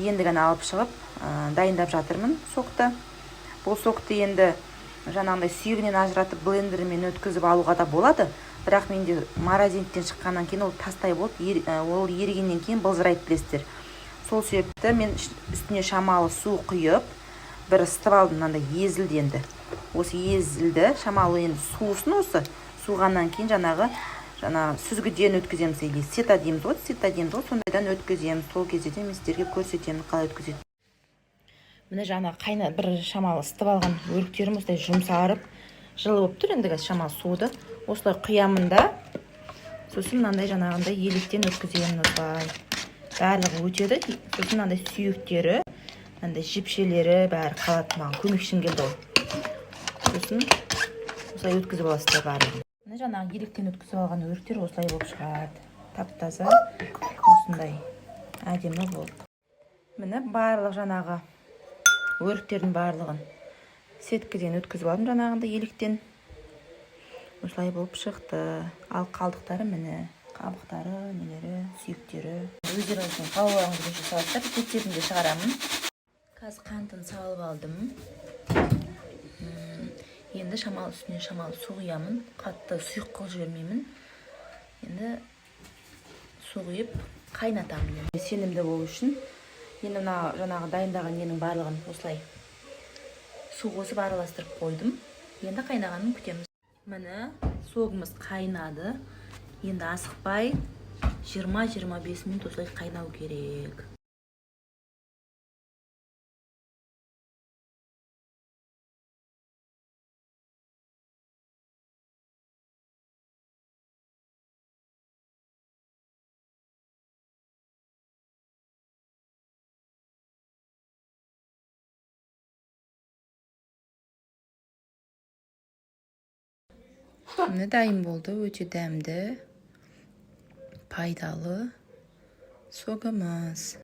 енді ғана алып шығып дайындап жатырмын сокты. Бұл сокты енді жаңағындай сүйегінен ажыратып блендермен өткізіп алуға да болады. Бірақ менде морозильниктен шыққаннан кейін ол тастай болды. Ол ерігеннен кейін былжырайды, білесіздер. Сол себепті мен үстіне шамалы су құйып, бір ысытып алдым. Мынандай езілді енді. Осы езілді, шамалы енді суысын осы. Суғаннан кейін жаңа сүзгіден өткіземіз, или сета дейміз ғой, сондайдан өткіземіз. Сол кезде де мен сіздерге көрсетемін қалай өткізеді. Міне жаңа бір шамалы ысытып алған өріктерім осылай жұмсарып, жылы болып тұр. Енді шамалы суды осылай құямын да, сосын мынандай жаңағындай електен өткіземін. Осылай барлығы өтеді. Сосын мынандай сүйектері, мынандай жіпшелері бәрі қалады. Маған көмекшім келді ол. Сосын осылай өткізіп аласыздар барлығын. Міне жаңағы електен өткізіп алған өріктер осылай болып шығады. Тап-таза, осындай әдемі болды. Міне барлық жаңағы өріктердің барлығын сеткіден өткізіп алдым, жаңағындай електен. Осылай болып шықты. Ал қалдықтары міне, қабықтары, нелері, сүйектері. Өздеріңіздің қалауларыңыз бойынша салаттар, рецепттерінде шығарамын. Қазір қантын салып алдым. Енді үстіне шамалы су құямын. Қатты сұйық қылып жібермеймін. Енді су құйып қайнатамын. Сенімді болу үшін енді жаңағы дайындаған ненің барлығын осылай су қосып араластырып қойдым. Енді қайнағанын күтеміз. Міне согымыз қайнады. Енді асықпай 20-25 минут осылай қайнау керек. Міне дайын болды, өте дәмді, пайдалы согымыз.